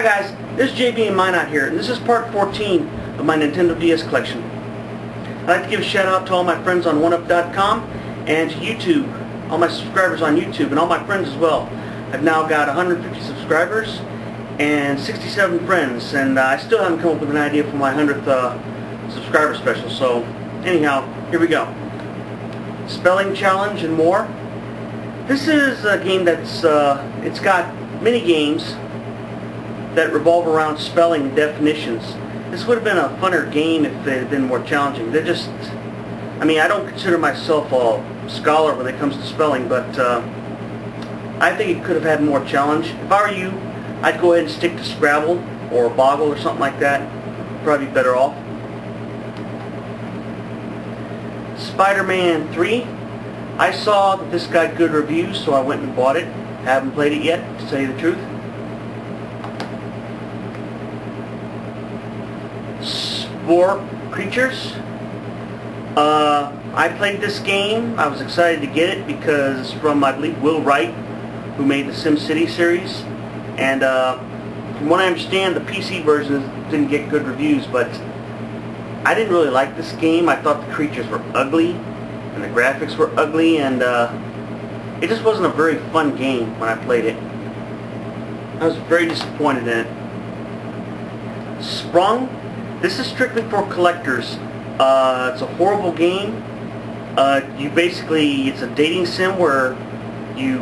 guys, this is JB and Minot here, and this is part 14 of my Nintendo DS collection. I'd like to give a shout out to all my friends on OneUp.com and to YouTube, all my subscribers on YouTube, and all my friends as well. I've now got 150 subscribers and 67 friends, and I still haven't come up with an idea for my 100th subscriber special, so anyhow, here we go. Spelling challenge and more. This is a game that's, it's got mini games that revolve around spelling and definitions. This would have been a funner game if it had been more challenging. They're just, I mean, I don't consider myself a scholar when it comes to spelling, but I think it could have had more challenge. If I were you, I'd go ahead and stick to Scrabble or Boggle or something like that. Probably better off. Spider-Man 3. I saw that this got good reviews, so I went and bought it. Haven't played it yet, to tell you the truth. Spore Creatures. I played this game. I was excited to get it because it's from, I believe, Will Wright, who made the SimCity series. And from what I understand, the PC version didn't get good reviews, but I didn't really like this game. I thought the creatures were ugly, and the graphics were ugly, and it just wasn't a very fun game when I played it. I was very disappointed in it. Sprung. This is strictly for collectors. It's a horrible game. It's a dating sim where you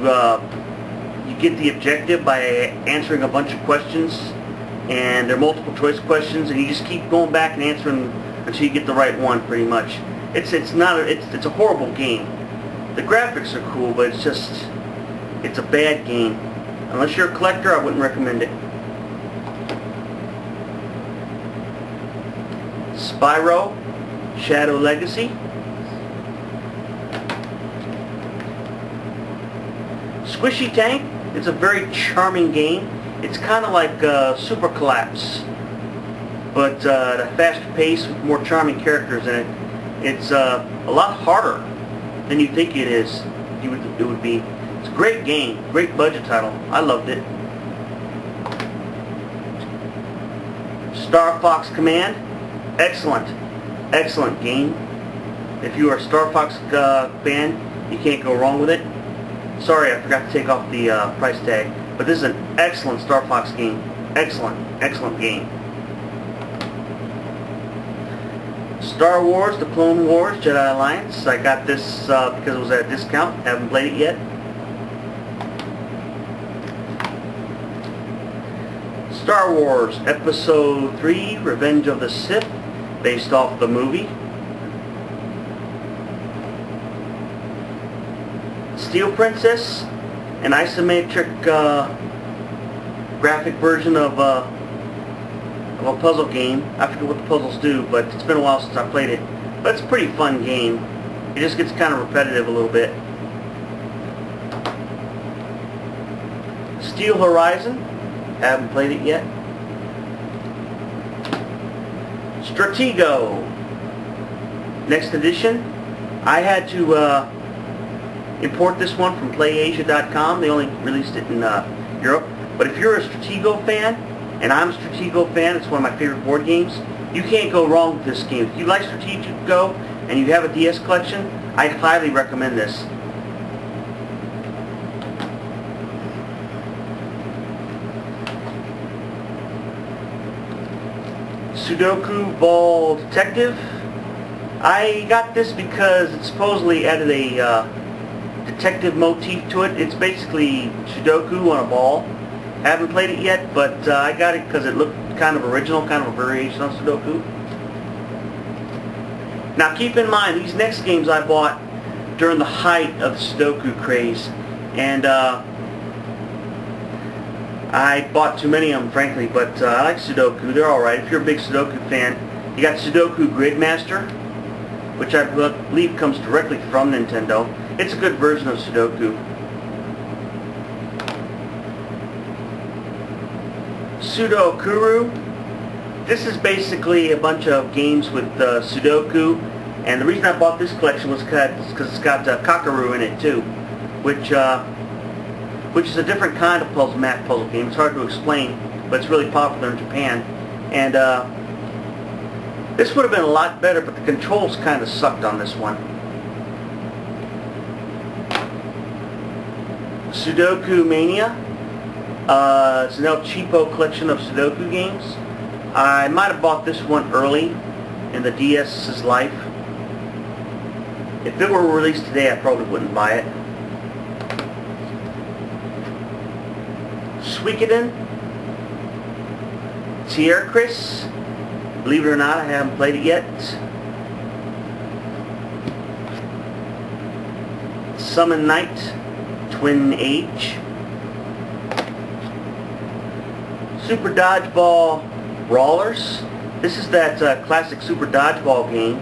get the objective by answering a bunch of questions, and they're multiple choice questions, and you just keep going back and answering until you get the right one, pretty much. It's a horrible game. The graphics are cool, but it's a bad game. Unless you're a collector, I wouldn't recommend it. Spyro Shadow Legacy. Squishy Tank. It's a very charming game. It's kind of like Super Collapse, but at a faster pace with more charming characters in it. It's a lot harder than you think it is. It would be. It's a great game, great budget title. I loved it. Star Fox Command. Excellent, excellent game. If you are a Star Fox fan, you can't go wrong with it. Sorry, I forgot to take off the price tag, but this is an excellent Star Fox game. Excellent, excellent game. Star Wars, The Clone Wars, Jedi Alliance. I got this because it was at a discount. Haven't played it yet. Star Wars Episode 3, Revenge of the Sith, based off the movie. Steel Princess, an isometric graphic version of a puzzle game. I forget what the puzzles do, but it's been a while since I played it. But it's a pretty fun game. It just gets kind of repetitive a little bit. Steel Horizon, haven't played it yet. Stratego, next edition. I had to import this one from PlayAsia.com. They only released it in Europe. But if you're a Stratego fan, and I'm a Stratego fan, it's one of my favorite board games, you can't go wrong with this game. If you like Stratego and you have a DS collection, I highly recommend this. Sudoku Ball Detective. I got this because it supposedly added a detective motif to it. It's basically Sudoku on a ball. Haven't played it yet, but I got it because it looked kind of original, kind of a variation on Sudoku. Now keep in mind, these next games I bought during the height of the Sudoku craze, and I bought too many of them, frankly, but I like Sudoku. They're alright. If you're a big Sudoku fan, you got Sudoku Gridmaster, which I believe comes directly from Nintendo. It's a good version of Sudoku. Sudokuru. This is basically a bunch of games with Sudoku, and the reason I bought this collection was because it's got Kakaru in it too, which is a different kind of math puzzle game. It's hard to explain, but it's really popular in Japan. And this would have been a lot better, but the controls kind of sucked on this one. Sudoku Mania. It's an El Cheapo collection of Sudoku games. I might have bought this one early in the DS's life. If it were released today, I probably wouldn't buy it. Suikoden. Tierkris. Believe it or not, I haven't played it yet. Summon Knight. Twin Age. Super Dodgeball Brawlers. This is that classic Super Dodgeball game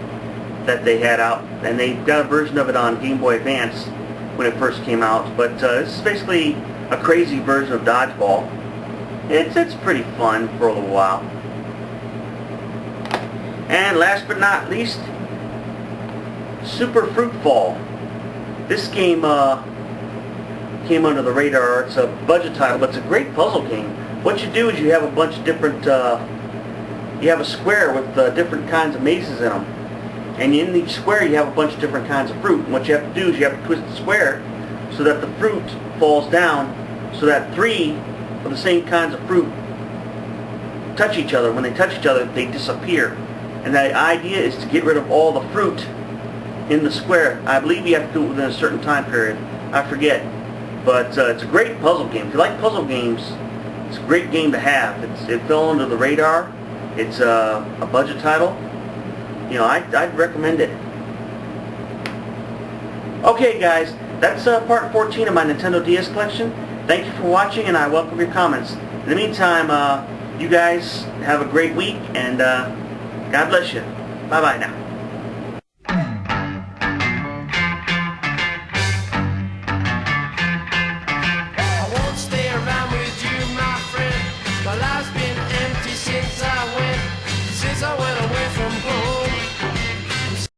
that they had out, and they got a version of it on Game Boy Advance when it first came out. But this is basically a crazy version of Dodgeball. It's pretty fun for a little while. And last but not least, Super Fruitfall. This game came under the radar. It's a budget title, but it's a great puzzle game. What you do is you have a bunch of different, you have a square with different kinds of mazes in them. And in each square you have a bunch of different kinds of fruit. And what you have to do is you have to twist the square so that the fruit falls down, so that 3 of the same kinds of fruit touch each other. When they touch each other, they disappear. And the idea is to get rid of all the fruit in the square. I believe you have to do it within a certain time period. I forget. But it's a great puzzle game. If you like puzzle games, it's a great game to have. It fell under the radar. It's a budget title. You know, I'd recommend it. Okay, guys, that's part 14 of my Nintendo DS collection. Thank you for watching, and I welcome your comments. In the meantime, you guys have a great week, and God bless you. Bye-bye now.